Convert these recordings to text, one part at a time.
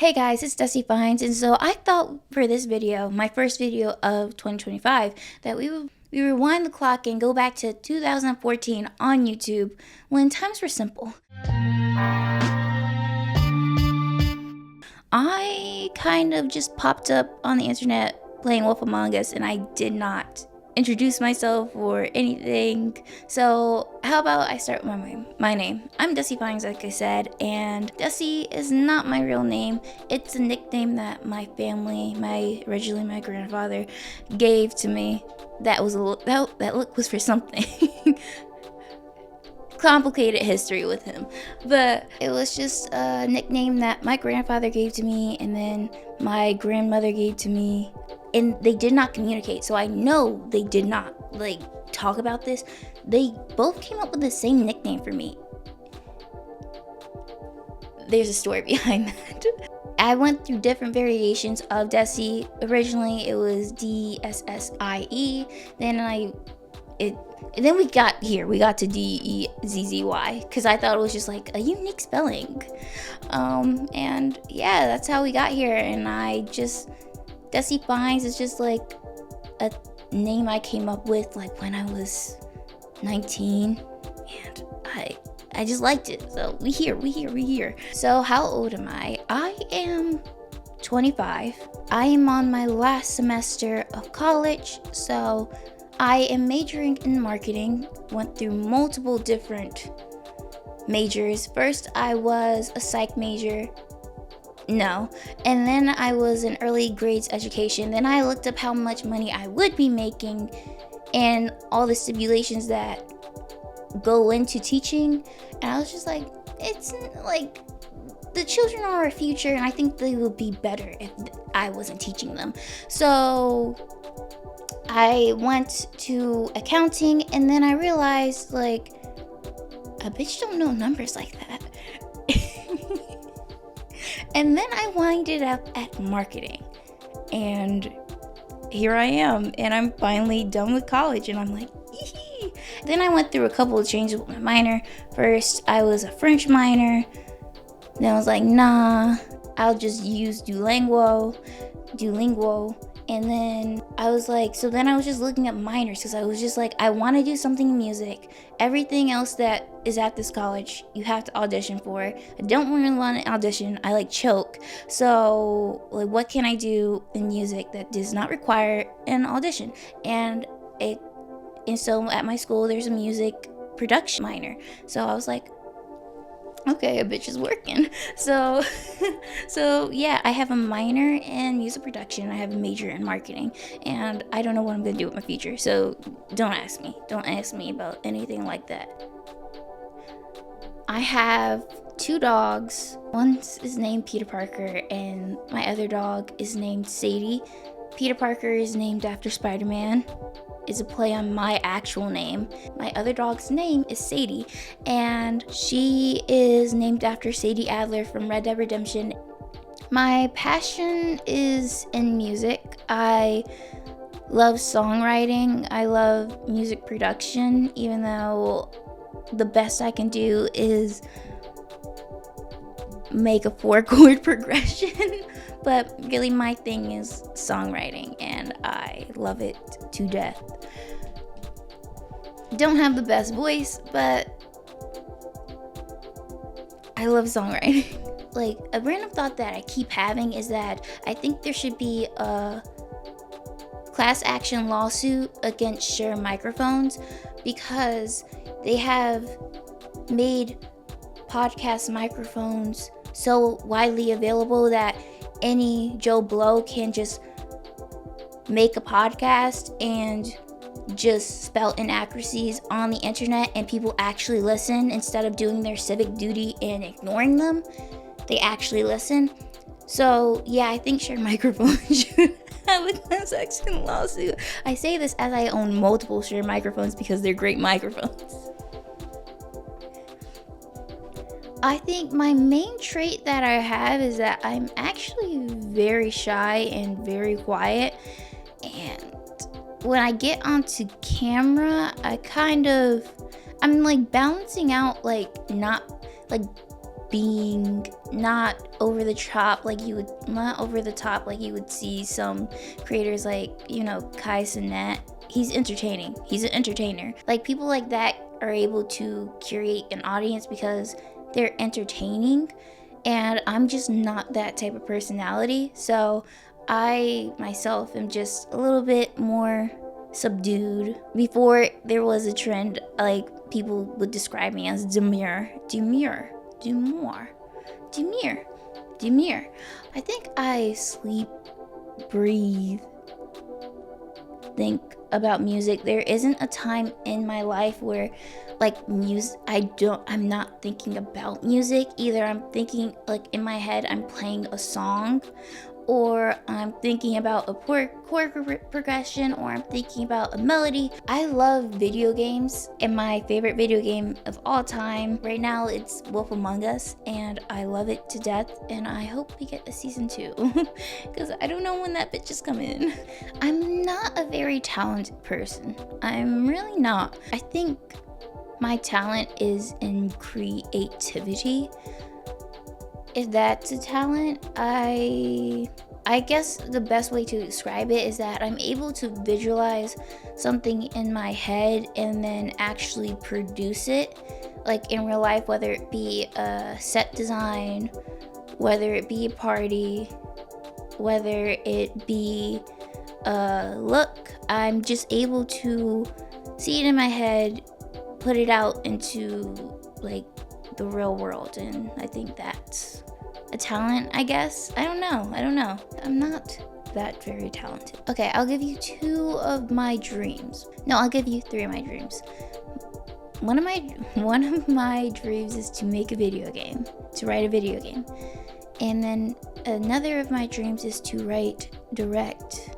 Hey guys, it's Dusty Finds, and so I thought for this video, my first video of 2025, that we rewind the clock and go back to 2014 on YouTube when times were simple. I kind of just popped up on the internet playing Wolf Among Us, and I did not introduce myself or anything. So how about I start with my name. I'm Dusty Finds, like I said, and Dusty is not my real name. It's a nickname that my family, originally my grandfather, gave to me. That look was for something. Complicated history with him, but it was just a nickname that my grandfather gave to me, and then my grandmother gave to me, and they did not communicate, so I know they did not talk about this. They both came up with the same nickname for me. There's a story behind that. I went through different variations of Desi. Originally it was DSSIE, then we got to DEZZY, because I thought it was just like a unique spelling. And yeah, that's how we got here. And Dusty Finds is just like a name I came up with when I was 19, and I just liked it. So we here. So how old am I? I am 25. I am on my last semester of college, so I am majoring in marketing. Went through multiple different majors. First, I was a psych major. No. And then I was in early grades education. Then I looked up how much money I would be making and all the stipulations that go into teaching. And I was just like, it's like the children are our future, and I think they would be better if I wasn't teaching them. So I went to accounting, and then I realized a bitch don't know numbers like that. And then I winded up at marketing, and here I am, and I'm finally done with college, and I'm like, ee. Then I went through a couple of changes with my minor. First, I was a French minor. Then I was like, nah, I'll just use Duolingo. And then I was like, so then I was just looking at minors, because I was just like, I want to do something in music. Everything else that is at this college, you have to audition for. I don't really want to audition. I choke. So what can I do in music that does not require an audition? And so at my school, there's a music production minor. So I was like, okay, a bitch is working. So yeah, I have a minor in music production. I have a major in marketing, and I don't know what I'm gonna do with my future. So don't ask me about anything like that. I have 2 dogs. One is named Peter Parker, and my other dog is named Sadie. Peter Parker is named after Spider-Man. Is a play on my actual name. My other dog's name is Sadie, and she is named after Sadie Adler from Red Dead Redemption. My passion is in music. I love songwriting. I love music production, even though the best I can do is make a 4-chord progression. But really, my thing is songwriting, and I love it to death. Don't have the best voice, but I love songwriting. A random thought that I keep having is that I think there should be a class action lawsuit against Shure Microphones, because they have made podcast microphones so widely available that any Joe Blow can just make a podcast and just spell inaccuracies on the internet, and people actually listen instead of doing their civic duty and ignoring them. They actually listen. So yeah, I think Shure Microphones should have a class action lawsuit. I say this as I own multiple Shure Microphones because they're great microphones. I think my main trait that I have is that I'm actually very shy and very quiet, and when I get onto camera, I'm balancing out not being not over the top like you would see some creators like, Kai Cenat. He's entertaining. He's an entertainer. Like, people like that are able to curate an audience because they're entertaining, and I'm just not that type of personality. So I myself am just a little bit more subdued. Before, there was a trend, like, people would describe me as demure. I think I sleep, breathe, think about music. There isn't a time in my life where, like, music, I'm not thinking about music. Either I'm thinking, like, in my head I'm playing a song, or I'm thinking about a chord progression, or I'm thinking about a melody. I love video games, and my favorite video game of all time right now, it's Wolf Among Us, and I love it to death, and I hope we get a season 2 because I don't know when that bitch is coming. I'm not a very talented person. I'm really not. I think my talent is in creativity. If that's a talent, I guess the best way to describe it is that I'm able to visualize something in my head and then actually produce it, like in real life, whether it be a set design, whether it be a party, whether it be a look. I'm just able to see it in my head, put it out into, like, the real world, and I think that's a talent, I guess. I don't know. I'm not that very talented. Okay, I'll give you 2 of my dreams. No, I'll give you 3 of my dreams. One of my dreams is to make a video game, to write a video game. And then another of my dreams is to direct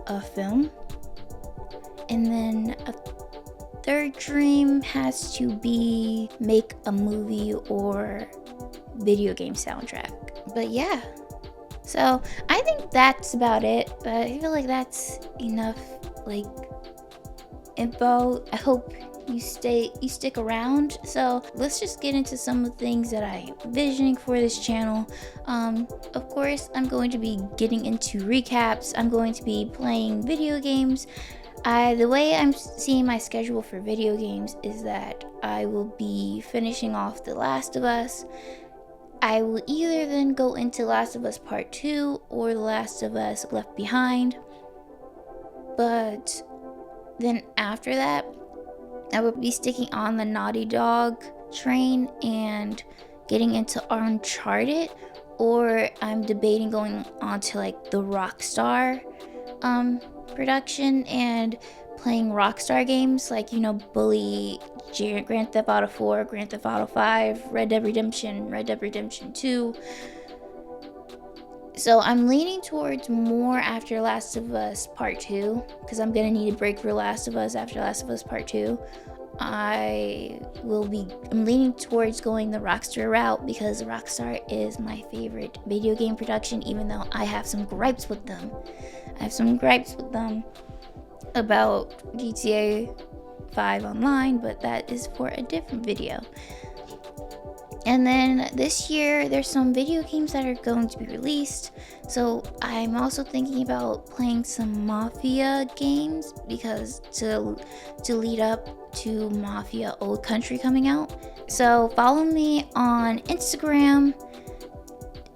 a film. And then a third dream has to be make a movie or video game soundtrack. But yeah, so I think that's about it. But I feel like that's enough, like, info. I hope you stick around. So let's just get into some of the things that I'm envisioning for this channel. Of course, I'm going to be getting into recaps. I'm going to be playing video games. The way I'm seeing my schedule for video games is that I will be finishing off The Last of Us. I will either then go into Last of Us Part 2 or The Last of Us Left Behind. But then after that, I will be sticking on the Naughty Dog train and getting into Uncharted, or I'm debating going on to, like, the Rockstar production and playing Rockstar games, like, Bully, Grand Theft Auto 4, Grand Theft Auto 5, Red Dead Redemption 2. So I'm leaning towards more after Last of Us Part 2, because I'm gonna need a break for Last of Us after Last of Us Part 2. I'm leaning towards going the Rockstar route, because Rockstar is my favorite video game production, even though I have some gripes with them. About GTA 5 Online, but that is for a different video. And then this year, there's some video games that are going to be released. So I'm also thinking about playing some Mafia games, because to lead up to Mafia Old Country coming out. So follow me on Instagram.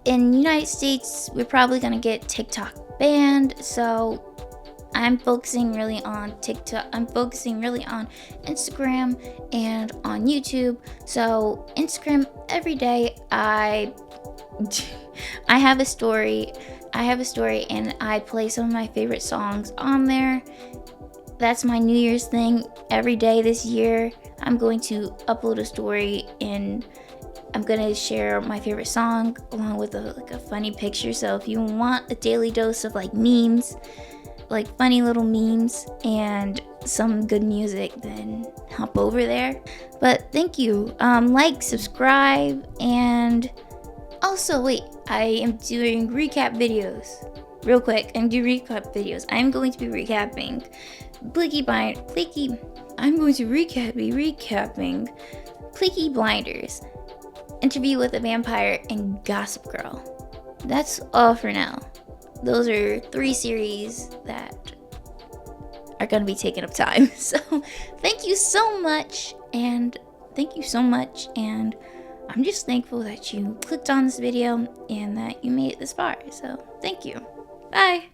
In the United States, we're probably gonna get TikTok banned. So I'm focusing really on TikTok. I'm focusing really on Instagram and on YouTube. So Instagram, every day I have a story. And I play some of my favorite songs on there. That's my New Year's thing. Every day this year, I'm going to upload a story, and I'm gonna share my favorite song along with a funny picture. So if you want a daily dose of, like, memes, like funny little memes and some good music, then hop over there. But thank you. Like, subscribe, and also, wait, I am doing recap videos. Real quick, I'm going to be recapping I'm going to be recapping Peaky Blinders. Interview with a Vampire, and Gossip Girl. That's all for now. Those are 3 series that are going to be taking up time. So thank you so much, and I'm just thankful that you clicked on this video and that you made it this far. So thank you. Bye.